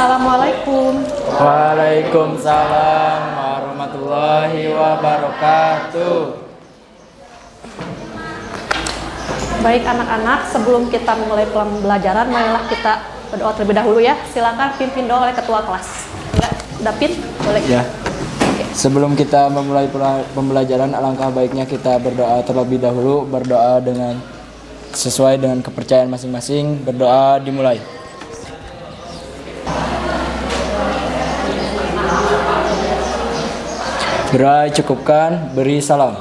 Assalamualaikum. Waalaikumsalam warahmatullahi wabarakatuh. Baik anak-anak, sebelum kita memulai pembelajaran, marilah kita berdoa terlebih dahulu ya. Silakan pimpin doa oleh ketua kelas. Enggak, David, boleh. Ya. Sebelum kita memulai pembelajaran, alangkah baiknya kita berdoa terlebih dahulu. Berdoa dengan sesuai dengan kepercayaan masing-masing. Berdoa dimulai. Berdoa cukupkan, beri salam.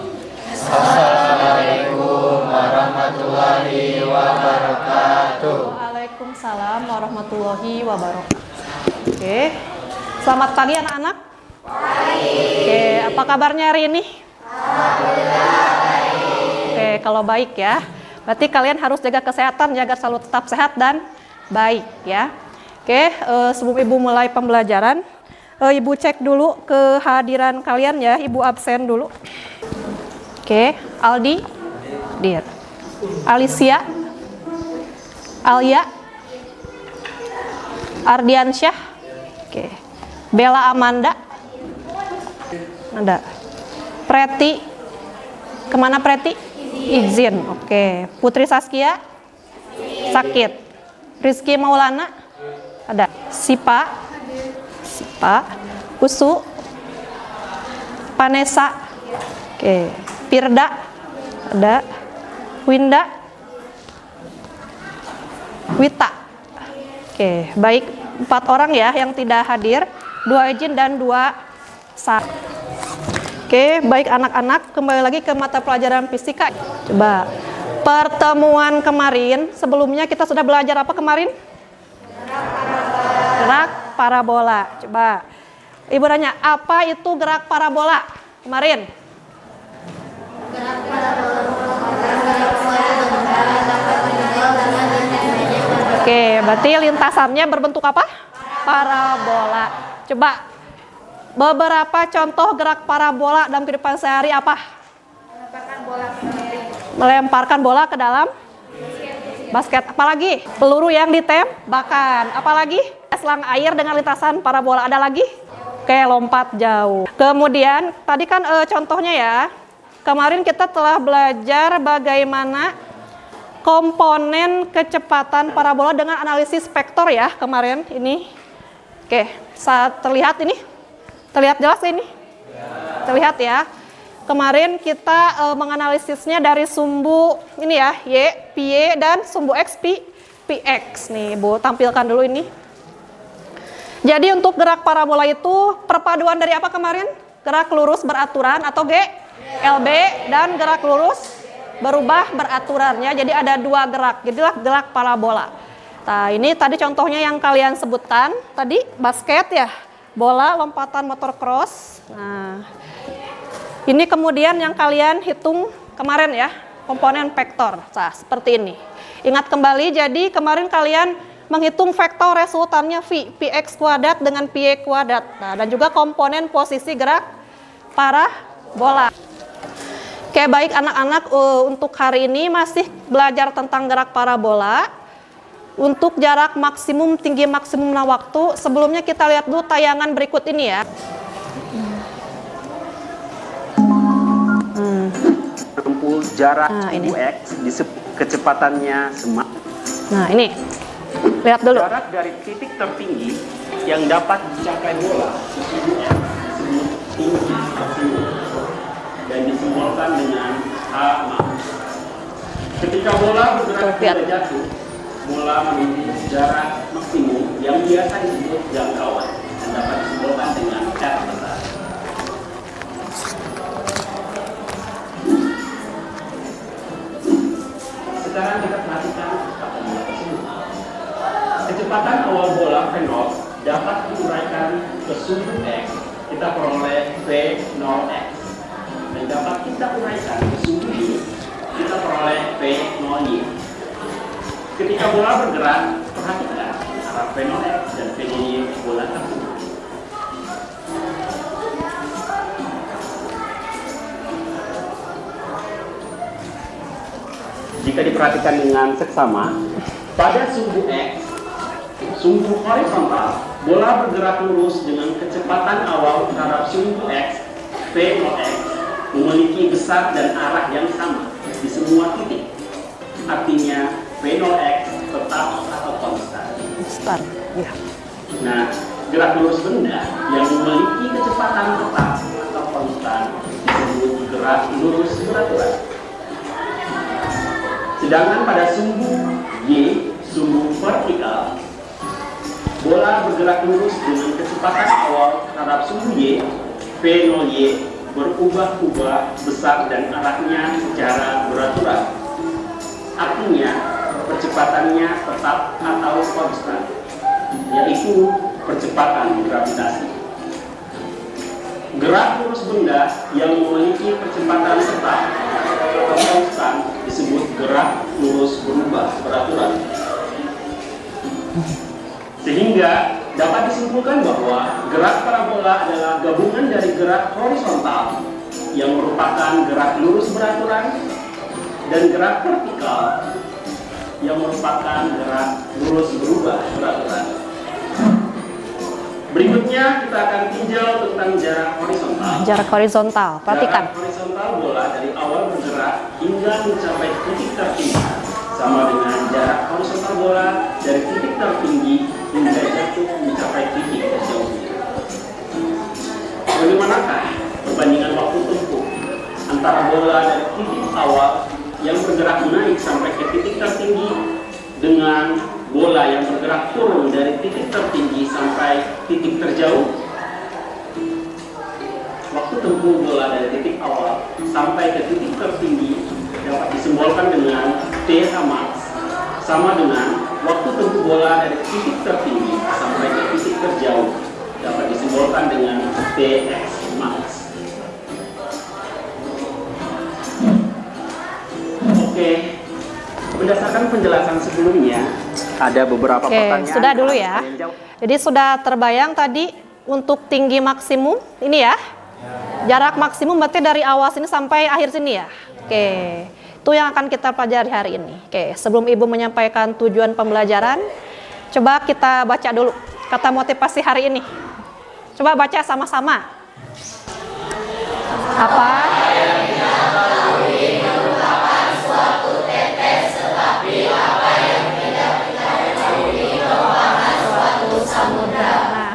Assalamualaikum warahmatullahi wabarakatuh. Waalaikumsalam warahmatullahi wabarakatuh. Oke. Selamat pagi anak-anak. Oke, apa kabarnya hari ini? Oke, kalau baik ya. Berarti kalian harus jaga kesehatan, jaga selalu tetap sehat dan baik ya. Oke, sebelum Ibu mulai pembelajaran, Ibu cek dulu kehadiran kalian ya. Ibu absen dulu. Oke, Aldi, Dir, Alicia, Alia, Ardiansyah, oke, Bella Amanda, ada, Preti, kemana Preti? Izin, oke, Putri Saskia, sakit, Rizky Maulana, ada, Sipa, Usu, Vanessa, oke, Firda, ada, Winda, Wita. Oke, baik 4 orang ya yang tidak hadir, 2 izin dan 2 sah. Oke, baik anak-anak, kembali lagi ke mata pelajaran fisika. Coba, pertemuan kemarin, sebelumnya kita sudah belajar apa kemarin? Gerak parabola. Coba, Ibu nanya, apa itu gerak parabola kemarin? Oke, berarti lintasannya berbentuk apa? Parabola. Coba, beberapa contoh gerak parabola dalam kehidupan sehari apa? Melemparkan bola ke dalam basket. Apalagi? Peluru yang ditembakkan. Apalagi? Selang air dengan lintasan parabola. Ada lagi? Oke, lompat jauh. Kemudian, tadi kan contohnya ya. Kemarin kita telah belajar bagaimana komponen kecepatan parabola dengan analisis vektor ya kemarin ini. Oke, saat terlihat ini? Terlihat jelas ini? Terlihat ya. Kemarin kita menganalisisnya dari sumbu ini ya, Y, Py dan sumbu X, Px. Nih, Bu, tampilkan dulu ini. Jadi untuk gerak parabola itu perpaduan dari apa kemarin? Gerak lurus beraturan atau G, LB, dan gerak lurus berubah beraturannya. Jadi ada 2 gerak, jadilah gerak parabola. Nah, ini tadi contohnya yang kalian sebutkan tadi, basket ya, bola, lompatan motor cross. Nah, ini kemudian yang kalian hitung kemarin ya, komponen vektor. Nah, seperti ini. Ingat kembali, jadi kemarin kalian menghitung vektor resultannya Px kuadrat dengan Py kuadrat. Nah, dan juga komponen posisi gerak parabola. Oke, baik anak-anak, untuk hari ini masih belajar tentang gerak parabola. Untuk jarak maksimum, tinggi maksimum dan waktu, sebelumnya kita lihat dulu tayangan berikut ini ya. Tempuh jarak X kecepatannya semakin. Nah, ini. Lihat dulu. Jarak dari titik tertinggi yang dapat dicapai bola disebut tinggi maksimum dan disimbolkan dengan H max. Ketika bola bergerak hingga jatuh, bola menuju jarak maksimum yang biasa disebut jangkauan dan dapat disimbolkan dengan R besar. Sekarang kita perhatikan kecepatan bola tersebut. Kecepatan awal bola V0 dapat diuraikan ke sumbu X, kita peroleh V0x. Dan dapat kita uraikan ke sumbu Y, kita peroleh V0y. Ketika bola bergerak, perhatikan arah V0x dan V0y bola tersebut. Jika diperhatikan dengan seksama, pada sumbu X sumbu horizontal, bola bergerak lurus dengan kecepatan awal terhadap sumbu X, V0X, memiliki besar dan arah yang sama di semua titik. Artinya V0X tetap atau konstan. Start. Ya. Nah, gerak lurus benda yang memiliki kecepatan tetap atau konstan disebut gerak lurus beraturan. Sedangkan pada sumbu Y, sumbu vertikal, bola bergerak lurus dengan kecepatan awal terhadap sumbu Y, V0Y, berubah-ubah besar dan arahnya secara beraturan. Artinya, percepatannya tetap atau konstan, yaitu percepatan gravitasi. Gerak lurus benda yang memiliki percepatan tetap atau konstan disebut gerak lurus berubah beraturan. Sehingga dapat disimpulkan bahwa gerak parabola adalah gabungan dari gerak horizontal yang merupakan gerak lurus beraturan dan gerak vertikal yang merupakan gerak lurus berubah beraturan. Berikutnya kita akan tinjau tentang jarak horizontal. Jarak horizontal, perhatikan. Jarak horizontal bola dari awal bergerak hingga mencapai titik tertinggi sama dengan jarak horizontal bola dari titik tertinggi hingga jatuh mencapai titik terjauhnya. Bagaimanakah perbandingan waktu tempuh antara bola dari titik awal yang bergerak naik sampai ke titik tertinggi dengan bola yang bergerak turun dari titik tertinggi sampai titik terjauh? Waktu tempuh bola dari titik awal sampai ke titik tertinggi dapat disimbolkan dengan TH max sama dengan waktu tempuh bola dari titik tertinggi sampai ke titik terjauh dapat disimbolkan dengan TX max. Oke, berdasarkan penjelasan sebelumnya, ada beberapa pertanyaan. Sudah dulu ya. Jadi sudah terbayang tadi untuk tinggi maksimum ini ya. Jarak maksimum berarti dari awal sini sampai akhir sini ya. Oke, itu yang akan kita pelajari hari ini. Oke, sebelum Ibu menyampaikan tujuan pembelajaran, coba kita baca dulu kata motivasi hari ini. Coba baca sama-sama. Apa?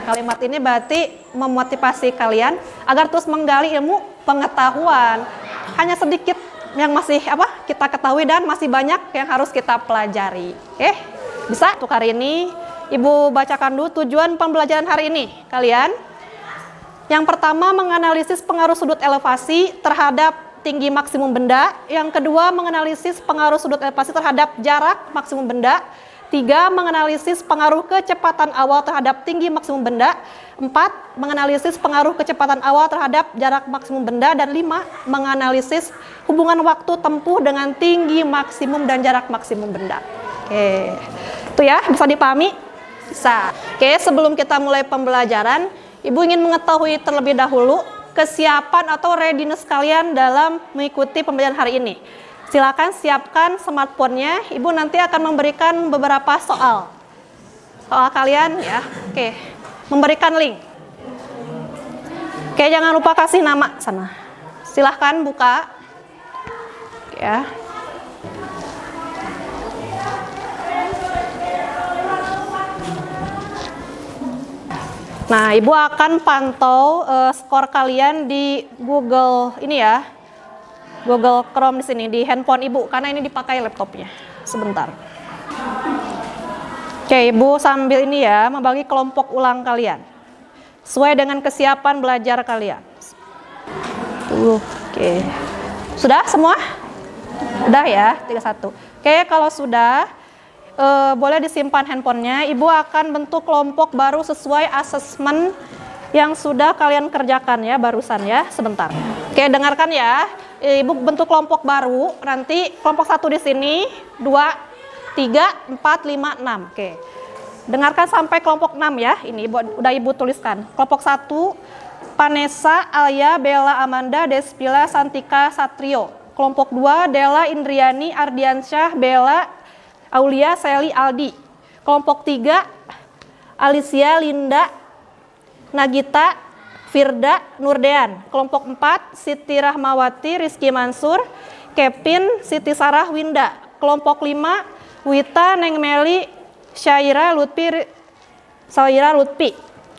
Kalimat ini berarti memotivasi kalian agar terus menggali ilmu pengetahuan. Hanya sedikit yang masih kita ketahui dan masih banyak yang harus kita pelajari. Oke, bisa? Untuk hari ini Ibu bacakan dulu tujuan pembelajaran hari ini kalian. Yang pertama, menganalisis pengaruh sudut elevasi terhadap tinggi maksimum benda. Yang kedua, menganalisis pengaruh sudut elevasi terhadap jarak maksimum benda. 3. Menganalisis pengaruh kecepatan awal terhadap tinggi maksimum benda. 4. Menganalisis pengaruh kecepatan awal terhadap jarak maksimum benda. Dan 5. Menganalisis hubungan waktu tempuh dengan tinggi maksimum dan jarak maksimum benda. Oke, itu ya, bisa dipahami? Bisa. Oke, sebelum kita mulai pembelajaran, Ibu ingin mengetahui terlebih dahulu kesiapan atau readiness kalian dalam mengikuti pembelajaran hari ini. Silakan siapkan smartphone-nya. Ibu nanti akan memberikan beberapa soal kalian ya. Oke, memberikan link. Oke, jangan lupa kasih nama sana. Silahkan buka. Oke, ya. Nah, Ibu akan pantau skor kalian di Google ini ya. Google Chrome di sini di handphone Ibu karena ini dipakai laptopnya. Sebentar. Oke, Ibu sambil ini ya membagi kelompok ulang kalian sesuai dengan kesiapan belajar kalian. Oke. Sudah semua? Udah ya, 31. Oke, kalau sudah boleh disimpan handphonenya. Ibu akan bentuk kelompok baru sesuai asesmen yang sudah kalian kerjakan ya barusan ya. Sebentar. Oke, dengarkan ya. Ibu bentuk kelompok baru, nanti kelompok 1 di sini, 2, 3, 4, 5, 6. Oke. Dengarkan sampai kelompok 6 ya. Ini udah Ibu tuliskan. Kelompok 1, Vanessa, Alia, Bella, Amanda, Despila, Santika, Satrio. Kelompok 2, Della, Indriani, Ardiansyah, Bella, Aulia, Sally, Aldi. Kelompok 3, Alicia, Linda, Nagita, Firda, Nurdean. Kelompok 4, Siti Rahmawati, Rizky Mansur, Kevin, Siti Sarah, Winda. Kelompok 5, Wita, Neng Meli, Syaira, Lutfi.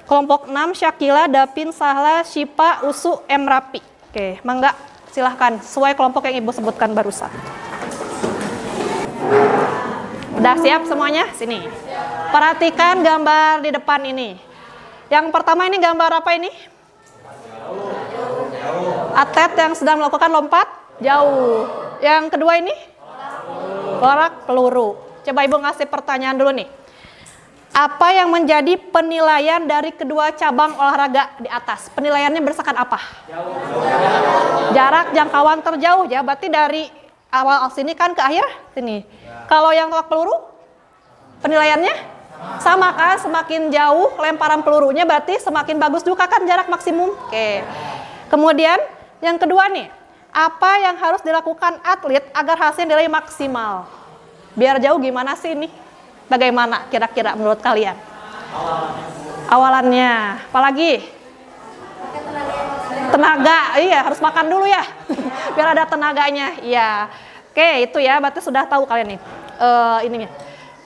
Kelompok 6, Syakila, Dapin, Sahla, Syifa, Usu, M. Rapi. Oke, mangga silahkan sesuai kelompok yang Ibu sebutkan barusan. Udah siap semuanya? Sini. Perhatikan gambar di depan ini. Yang pertama ini gambar apa ini? Atlet yang sedang melakukan lompat jauh. Yang kedua ini? Borak peluru. Coba Ibu ngasih pertanyaan dulu nih. Apa yang menjadi penilaian dari kedua cabang olahraga di atas? Penilaiannya berdasarkan apa? Jarak jangkauan terjauh ya. Berarti dari awal sini kan ke akhir sini. Kalau yang tolak peluru, penilaiannya sama kan? Semakin jauh lemparan pelurunya berarti semakin bagus juga kan jarak maksimum. Oke. Kemudian yang kedua nih, apa yang harus dilakukan atlet agar hasilnya diraih maksimal? Biar jauh gimana sih ini? Bagaimana kira-kira menurut kalian? Awalannya, apalagi? Tenaga, iya harus makan dulu ya, biar ada tenaganya. Iya, oke itu ya, berarti sudah tahu kalian nih ininya.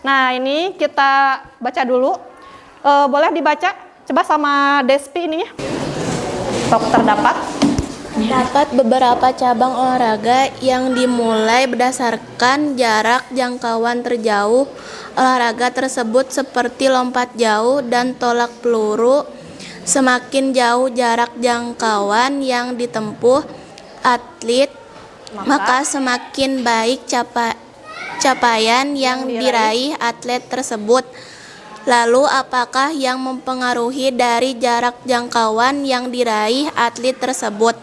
Nah ini kita baca dulu, boleh dibaca, coba sama Despi ininya. Terdapat beberapa cabang olahraga yang dimulai berdasarkan jarak jangkauan terjauh. Olahraga tersebut seperti lompat jauh dan tolak peluru. Semakin jauh jarak jangkauan yang ditempuh atlet, maka semakin baik capaian yang diraih atlet tersebut. Lalu apakah yang mempengaruhi dari jarak jangkauan yang diraih atlet tersebut?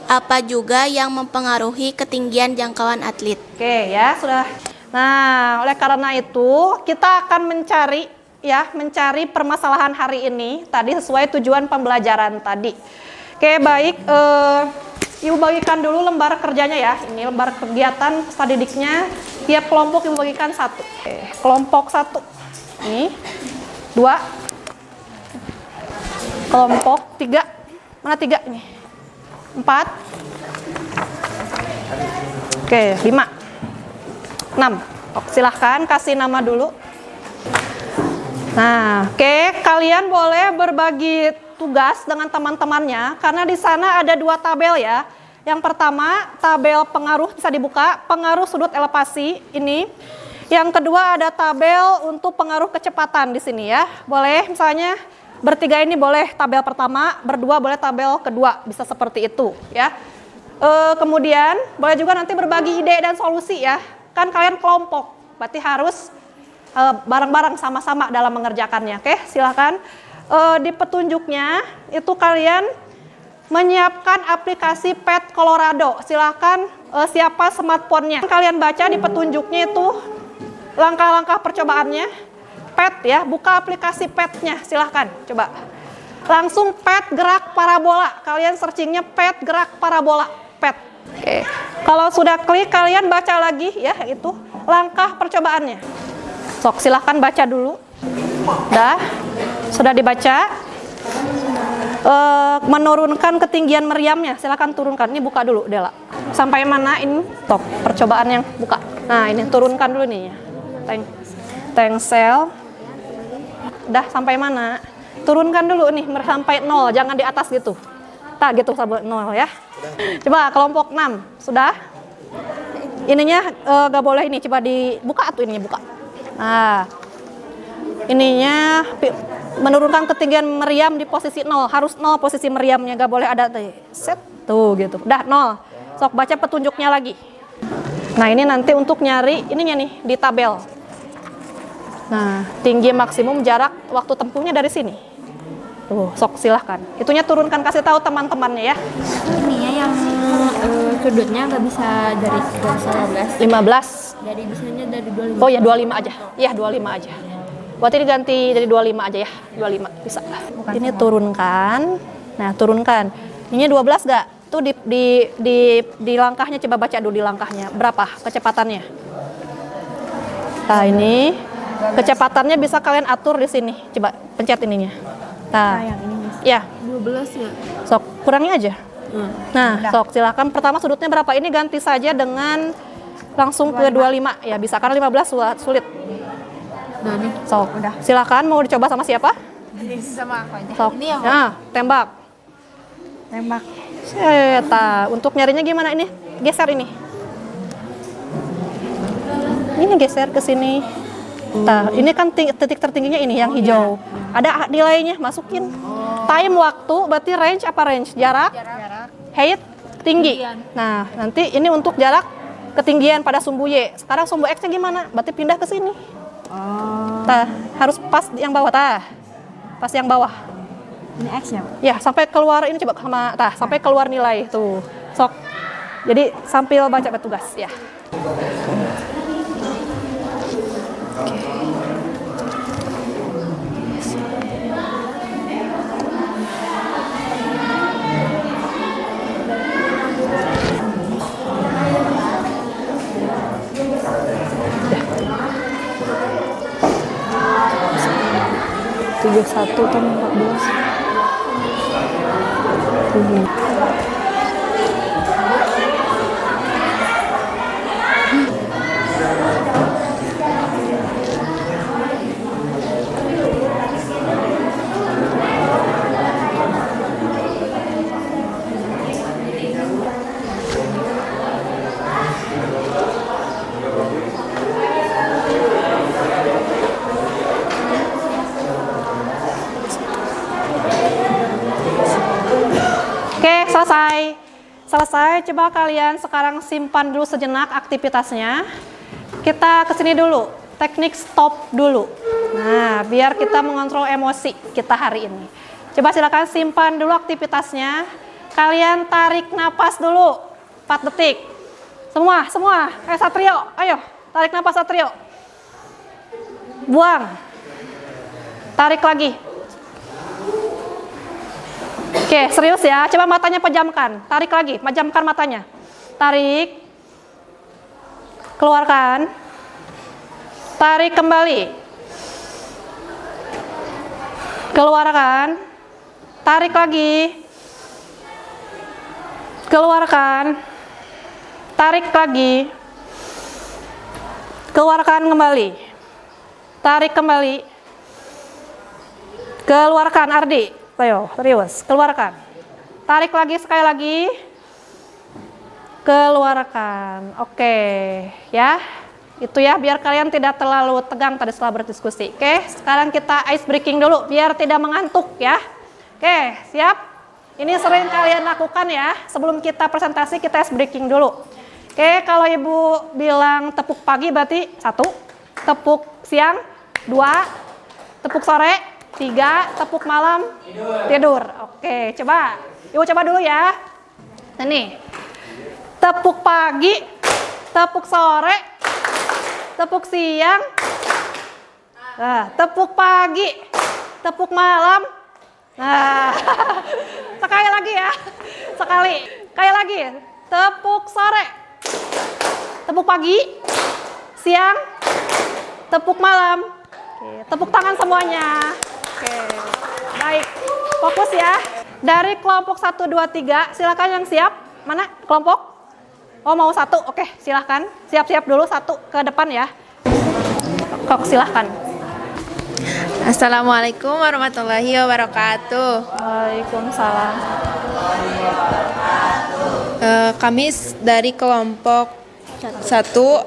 Apa juga yang mempengaruhi ketinggian jangkauan atlet? Oke ya, sudah. Nah, oleh karena itu kita akan mencari permasalahan hari ini tadi sesuai tujuan pembelajaran tadi. Oke, baik. Ibu bagikan dulu lembar kerjanya ya. Ini lembar kegiatan peserta didiknya. Tiap kelompok Ibu bagikan satu. Oke, kelompok 1. Ini 2. Kelompok 3. Mana 3 ini? 4. Oke, 5. 6. Silahkan kasih nama dulu. Nah, oke, kalian boleh berbagi tugas dengan teman-temannya karena di sana ada 2 tabel ya. Yang pertama, tabel pengaruh bisa dibuka, pengaruh sudut elevasi ini. Yang kedua ada tabel untuk pengaruh kecepatan di sini ya. Boleh misalnya bertiga ini boleh tabel pertama, berdua boleh tabel kedua, bisa seperti itu ya. Kemudian boleh juga nanti berbagi ide dan solusi ya. Kan kalian kelompok, berarti harus bareng-bareng sama-sama dalam mengerjakannya. Oke, silakan. Di petunjuknya itu kalian menyiapkan aplikasi Pet Colorado. Silakan siapa smartphone-nya. Kalian baca di petunjuknya itu langkah-langkah percobaannya. Pet ya, buka aplikasi Pet-nya. Silahkan, coba. Langsung Pet gerak parabola. Kalian searchingnya Pet gerak parabola. Pet. Oke. Kalau sudah klik, kalian baca lagi ya, itu langkah percobaannya. Sok, silahkan baca dulu. Sudah dibaca. Menurunkan ketinggian meriamnya, silahkan turunkan. Ini buka dulu, Dela. Sampai mana ini? Tok, percobaan yang buka. Nah, ini turunkan dulu nih ya. Tengsel. Udah sampai mana? Turunkan dulu nih, sampai 0, jangan di atas gitu. Tak gitu sampai 0 ya. Coba kelompok 6, sudah? Ininya gak boleh ini, coba dibuka tuh ininya buka. Nah, ininya menurunkan ketinggian meriam di posisi 0, harus 0 posisi meriamnya, gak boleh ada set tuh gitu. Udah 0. Sok baca petunjuknya lagi. Nah, ini nanti untuk nyari ininya nih di tabel. Nah, tinggi maksimum jarak waktu tempuhnya dari sini. Tuh, sok silahkan. Itunya turunkan, kasih tahu teman-temannya ya. Ininya yang sudutnya nggak bisa dari 15. Dari bisanya dari 25. Oh ya 25 aja. Ya 25 aja. Berarti diganti dari 25 aja ya. 25 bisa. Ini turunkan. Nah, turunkan. Ini 12 nggak? Tuh di langkahnya, coba baca dulu di langkahnya. Berapa kecepatannya? Nah, ini Kecepatannya bisa kalian atur di sini. Coba pencet ininya. Nah, yang ini Mas. ya, 12 ya. sok kurangi aja. Nah, sok silakan. Pertama sudutnya berapa? Ini ganti saja dengan langsung ke 25 ya, bisa karena 15 sulit. Udah nih. Sok, udah. Silakan mau dicoba sama siapa? Sama aku aja. Sok. Ini ya, Mas? Nah, tembak. Tembak. Seta. Untuk nyarinya gimana ini? Geser ini. Ini geser ke sini. Nah, ini kan titik tertingginya ini yang hijau. Ada nilainya, masukin. Time waktu berarti range apa range? Jarak? Height tinggi. Nah, nanti ini untuk jarak ketinggian pada sumbu Y. Sekarang sumbu X-nya gimana? Berarti pindah ke sini. Nah, harus pas yang bawah, pas yang bawah. Ini X ya? Ya, sampai keluar ini coba sama, sampai keluar nilai tuh. Sok. Jadi sambil baca petugas ya. Tujuh 1 tambah 14. Oke, selesai. Coba kalian sekarang simpan dulu sejenak aktivitasnya. Kita kesini dulu, teknik stop dulu. Nah, biar kita mengontrol emosi kita hari ini. Coba silakan simpan dulu aktivitasnya. Kalian tarik napas dulu, 4 detik. Semua. Satrio, ayo, tarik napas Satrio. Buang. Tarik lagi. Oke, serius ya. Coba matanya pejamkan. Tarik lagi, pejamkan matanya. Tarik. Keluarkan. Tarik kembali. Keluarkan. Tarik lagi. Keluarkan. Tarik lagi. Keluarkan kembali. Tarik kembali. Keluarkan, Ardi. Ayo, serius, keluarkan. Tarik lagi sekali lagi. Keluarkan. Oke, ya. Itu ya, biar kalian tidak terlalu tegang tadi setelah berdiskusi. Oke, sekarang kita ice breaking dulu biar tidak mengantuk ya. Oke, siap? Ini sering kalian lakukan ya. Sebelum kita presentasi, kita ice breaking dulu. Oke, kalau Ibu bilang tepuk pagi berarti 1, tepuk siang 2, tepuk sore 3, tepuk malam tidur. Oke, coba. Ibu coba dulu ya. Nah nih. Tepuk pagi, tepuk sore, tepuk siang. Nah, tepuk pagi, tepuk malam. Nah. Sekali lagi ya. Sekali lagi. Tepuk sore. Tepuk pagi, siang, tepuk malam. Oke, tepuk tangan semuanya. Oke, baik. Fokus ya. Dari kelompok 1, 2, 3, silakan yang siap. Mana kelompok? Oh, mau 1. Oke, silakan. Siap-siap dulu 1 ke depan ya. Kok silahkan. Assalamualaikum warahmatullahi wabarakatuh. Waalaikumsalam. Kami dari kelompok 1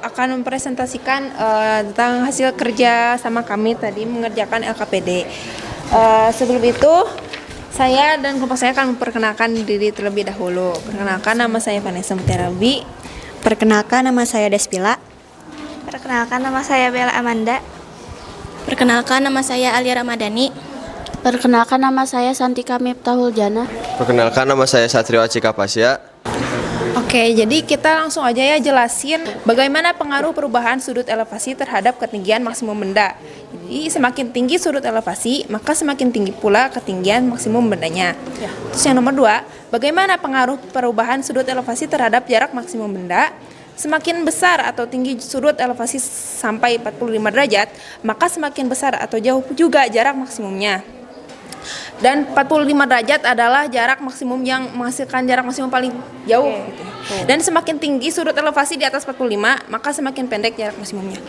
akan mempresentasikan tentang hasil kerja sama kami tadi mengerjakan LKPD. Sebelum itu, saya dan kelompok saya akan memperkenalkan diri terlebih dahulu. Perkenalkan, nama saya Vanessa Mutiarabi. Perkenalkan, nama saya Despila. Perkenalkan, nama saya Bella Amanda. Perkenalkan, nama saya Alia Ramadhani. Perkenalkan, nama saya Santika Miftahul Jana. Perkenalkan, nama saya Satrio Acika Pasya. Oke, jadi kita langsung aja ya jelasin bagaimana pengaruh perubahan sudut elevasi terhadap ketinggian maksimum benda. Jadi semakin tinggi sudut elevasi, maka semakin tinggi pula ketinggian maksimum bendanya. Terus yang nomor 2, bagaimana pengaruh perubahan sudut elevasi terhadap jarak maksimum benda? semakin besar atau tinggi sudut elevasi sampai 45 derajat, maka semakin besar atau jauh juga jarak maksimumnya. Dan 45 derajat adalah jarak maksimum yang menghasilkan jarak maksimum paling jauh gitu. Dan semakin tinggi sudut elevasi di atas 45, maka semakin pendek jarak maksimumnya.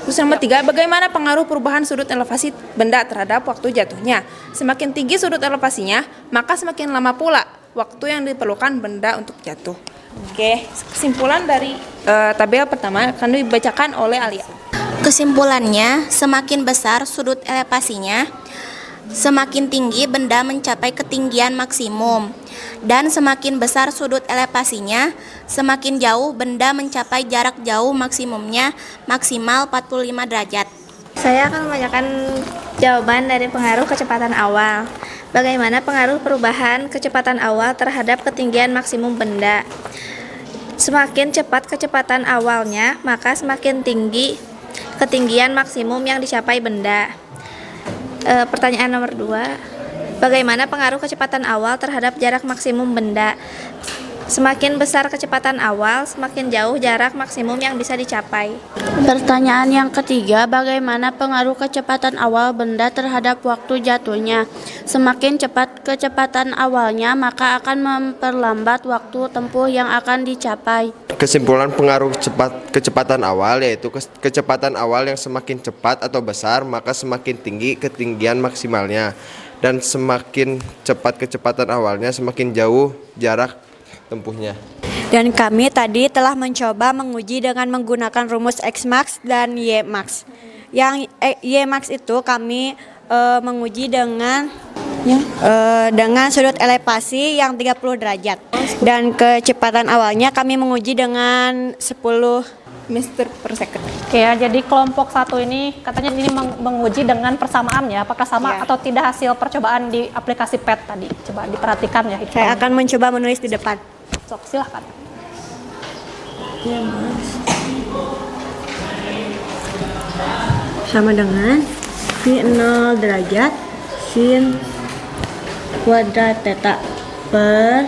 Terus nomor 3, bagaimana pengaruh perubahan sudut elevasi benda terhadap waktu jatuhnya? Semakin tinggi sudut elevasinya, maka semakin lama pula waktu yang diperlukan benda untuk jatuh. Oke, kesimpulan dari tabel pertama akan dibacakan oleh Alia. Kesimpulannya, semakin besar sudut elevasinya, semakin tinggi benda mencapai ketinggian maksimum. Dan semakin besar sudut elevasinya, semakin jauh benda mencapai jarak jauh maksimumnya maksimal 45 derajat. Saya akan membacakan jawaban dari pengaruh kecepatan awal. Bagaimana pengaruh perubahan kecepatan awal terhadap ketinggian maksimum benda? Semakin cepat kecepatan awalnya, maka semakin tinggi ketinggian maksimum yang dicapai benda. Pertanyaan nomor 2, bagaimana pengaruh kecepatan awal terhadap jarak maksimum benda? Semakin besar kecepatan awal, semakin jauh jarak maksimum yang bisa dicapai. Pertanyaan yang ketiga, bagaimana pengaruh kecepatan awal benda terhadap waktu jatuhnya? Semakin cepat kecepatan awalnya, maka akan memperlambat waktu tempuh yang akan dicapai. Kesimpulan pengaruh kecepatan awal yaitu kecepatan awal yang semakin cepat atau besar maka semakin tinggi ketinggian maksimalnya, dan semakin cepat kecepatan awalnya semakin jauh jarak tempuhnya. Dan kami tadi telah mencoba menguji dengan menggunakan rumus X-max dan Y-max. Yang Y-max itu kami menguji dengan sudut elevasi yang 30 derajat. Dan kecepatan awalnya kami menguji dengan 10 meter per second. Oke ya, jadi kelompok 1 ini katanya ini menguji dengan persamaan ya. Apakah sama atau tidak hasil percobaan di aplikasi PET tadi? Coba diperhatikan ya. Saya akan mencoba menulis di depan. Sok, silahkan. Ya, Mas. Sama dengan V 0 derajat sin kuadrat theta per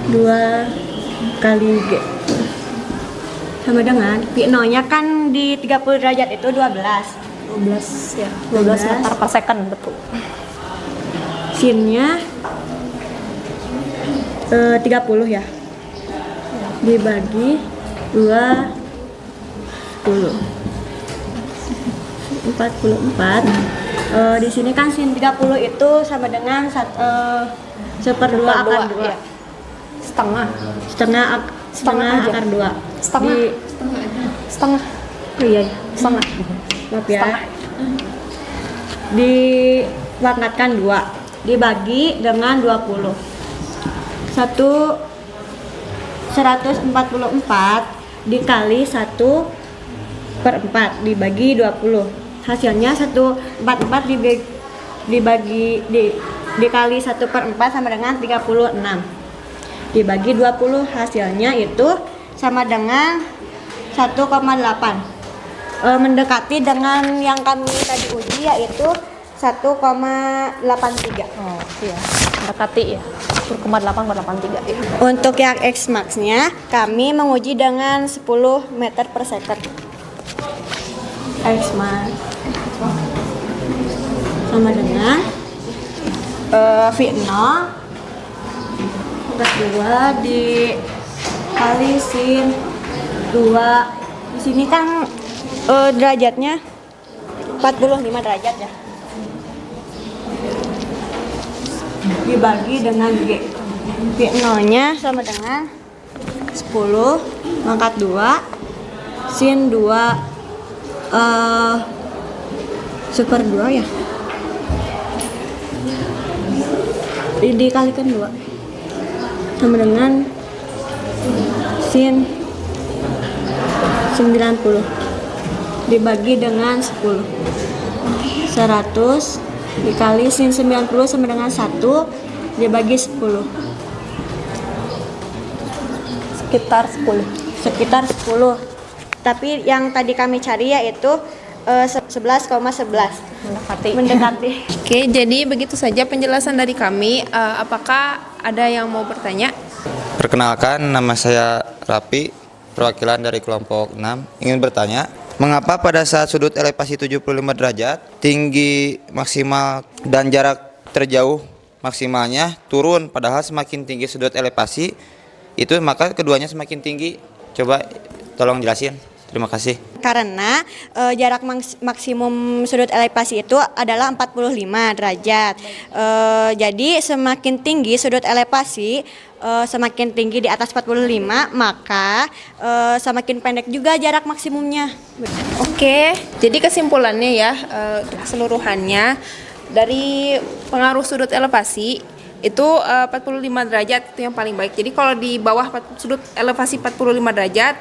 2 kali G. Sama dengan V 0 nya kan di 30 derajat itu 12 ya, 12 meter per second, betul. Sinnya 30 ya, dibagi 2 10 44. Di sini kan sin 30 itu sama dengan 1/2 akar 2 ya. Setengah akar 2 setengah oh iya ya. setengah Maaf ya, dipangkatkan 2 dibagi dengan 20. 144 dikali 1/4 dibagi 20. Hasilnya 144 dikali 1/4 sama dengan 36. Dibagi 20, hasilnya itu sama dengan 1,8. Mendekati dengan yang kami tadi uji, yaitu 1,83. Oh iya, mendekati ya, 1,883 ya. Untuk yang X-max-nya kami menguji dengan 10 meter per second. X-max sama dengan V0 plus 2 dikali sin 2. Di sini kan derajatnya 45 derajat ya. Dibagi dengan G. V0-nya sama dengan 10 pangkat 2 sin 2 super 2 ya. Dikalikan 2 sama dengan sin 90 dibagi dengan 10. 100 dikali sin 90 sama dengan 1 dibagi 10. Sekitar 10. Tapi yang tadi kami cari yaitu 11,11. Mendekati. Oke, jadi begitu saja penjelasan dari kami. Apakah ada yang mau bertanya? Perkenalkan, nama saya Rapi. perwakilan dari kelompok 6 ingin bertanya, mengapa pada saat sudut elevasi 75 derajat, tinggi maksimal dan jarak terjauh maksimalnya turun, padahal semakin tinggi sudut elevasi itu maka keduanya semakin tinggi? Coba tolong jelasin. Terima kasih. Karena jarak maksimum sudut elevasi itu adalah 45 derajat. Jadi semakin tinggi sudut elevasi, semakin tinggi di atas 45, maka semakin pendek juga jarak maksimumnya. Oke, jadi kesimpulannya ya, untuk keseluruhannya dari pengaruh sudut elevasi itu 45 derajat itu yang paling baik. Jadi kalau di bawah sudut elevasi 45 derajat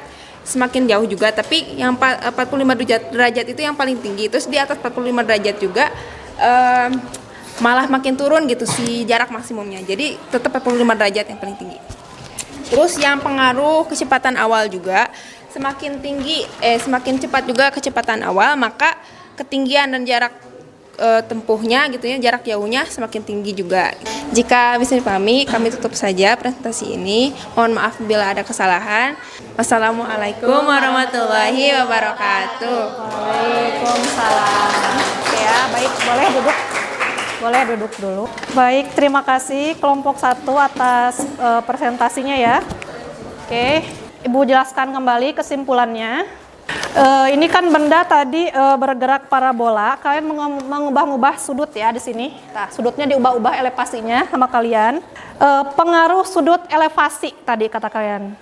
semakin jauh juga, tapi yang 45 derajat itu yang paling tinggi. Terus di atas 45 derajat juga malah makin turun gitu si jarak maksimumnya. Jadi tetap 45 derajat yang paling tinggi. Terus yang pengaruh kecepatan awal juga, semakin tinggi semakin cepat juga kecepatan awal, maka ketinggian dan jarak tempuhnya gitu ya, jarak jauhnya semakin tinggi juga. Jika bisa dipahami, kami tutup saja presentasi ini. Mohon maaf bila ada kesalahan. Wassalamualaikum warahmatullahi wabarakatuh. Waalaikumsalam. Oke ya, baik, boleh duduk. Boleh duduk dulu. Baik, terima kasih kelompok 1 atas presentasinya ya. Oke, Ibu jelaskan kembali kesimpulannya. Ini kan benda tadi bergerak parabola, kalian mengubah-ubah sudut ya di sini. Nah, sudutnya diubah-ubah elevasinya sama kalian. Pengaruh sudut elevasi tadi kata kalian.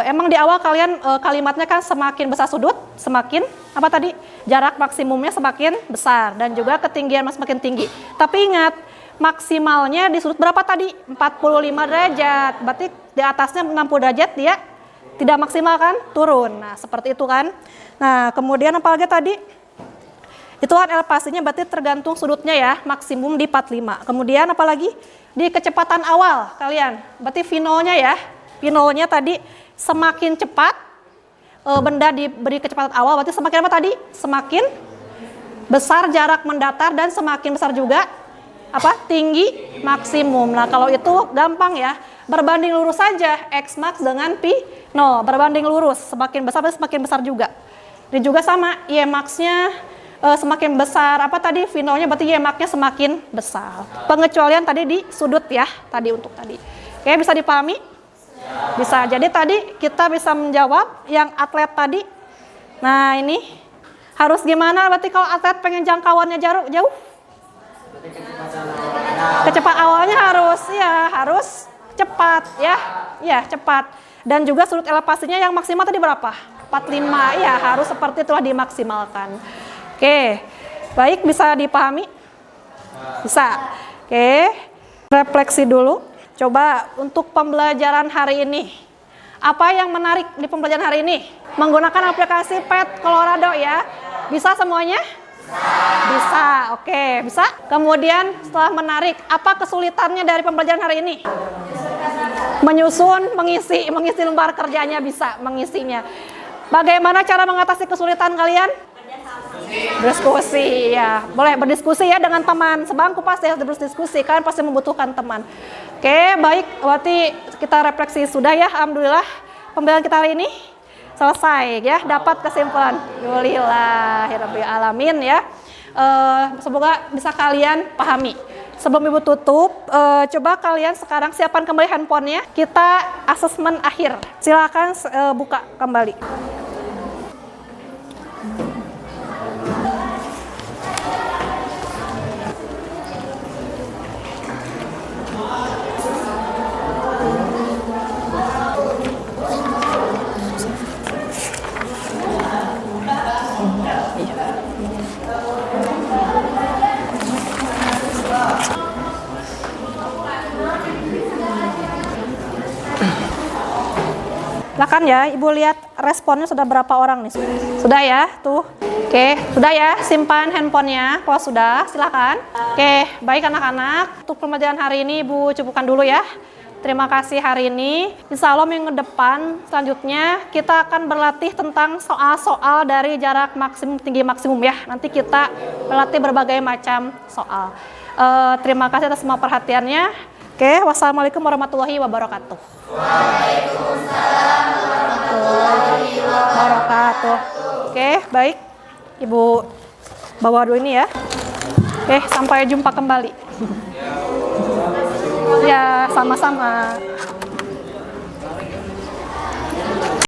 Emang di awal kalian kalimatnya kan semakin besar sudut, semakin apa tadi? Jarak maksimumnya semakin besar dan juga ketinggian semakin tinggi. Tapi ingat, maksimalnya di sudut berapa tadi? 45 derajat. Berarti di atasnya 60 derajat dia tidak maksimal kan? Turun. Nah, seperti itu kan. Nah, kemudian apalagi tadi? Itu kan elevasinya berarti tergantung sudutnya ya, maksimum di 45. Kemudian apalagi? Di kecepatan awal kalian. Berarti V0-nya ya. V0-nya tadi semakin cepat benda diberi kecepatan awal, berarti semakin apa tadi? Semakin besar jarak mendatar dan semakin besar juga apa? Tinggi maksimum. Nah, kalau itu gampang ya. Berbanding lurus saja X max dengan P 0, berbanding lurus, semakin besar semakin besar juga. Ini juga sama, Y max-nya semakin besar, apa tadi V0-nya berarti Y max-nya semakin besar. Pengecualian tadi di sudut ya, tadi untuk tadi. Oke, bisa dipahami? Bisa. Jadi tadi kita bisa menjawab yang atlet tadi. Nah, ini harus gimana berarti kalau atlet pengen jangkauannya jauh? Kecepatan awalnya harus cepat ya. Ya, cepat. Dan juga sudut elevasinya yang maksimal tadi berapa? 45, ya harus seperti itulah dimaksimalkan. Oke, baik, bisa dipahami? Bisa. Oke, refleksi dulu. Coba untuk pembelajaran hari ini, apa yang menarik di pembelajaran hari ini? Menggunakan aplikasi Pet Colorado ya. Bisa semuanya? Bisa, oke, bisa. Kemudian setelah menarik, apa kesulitannya dari pembelajaran hari ini? Menyusun, mengisi lembar kerjanya bisa, mengisinya. Bagaimana cara mengatasi kesulitan kalian? Berdiskusi ya, boleh berdiskusi ya dengan teman sebangku, pasti harus berdiskusi, kalian pasti membutuhkan teman. Oke, baik, berarti kita refleksi sudah ya, alhamdulillah pembelajaran kita hari ini selesai ya, dapat kesimpulan. Alhamdulillahirabbil alamin ya. Semoga bisa kalian pahami. Sebelum Ibu tutup, coba kalian sekarang siapkan kembali handphonenya. Kita asesmen akhir. Silakan buka kembali. Silakan ya, Ibu lihat responnya sudah berapa orang nih. Sudah ya, tuh. Oke, sudah ya, simpan handphonenya. Kalau sudah, silakan. Oke, baik anak-anak. Untuk pembelajaran hari ini Ibu cukupkan dulu ya. Terima kasih hari ini. Insya Allah minggu depan selanjutnya kita akan berlatih tentang soal-soal dari jarak maksimum, tinggi maksimum ya. Nanti kita berlatih berbagai macam soal. Terima kasih atas semua perhatiannya. Oke, wassalamualaikum warahmatullahi wabarakatuh. Waalaikumsalam warahmatullahi wabarakatuh. warahmatullahi wabarakatuh. Oke, baik. Ibu bawa dulu ini ya. Oke, sampai jumpa kembali. Ya, sama-sama.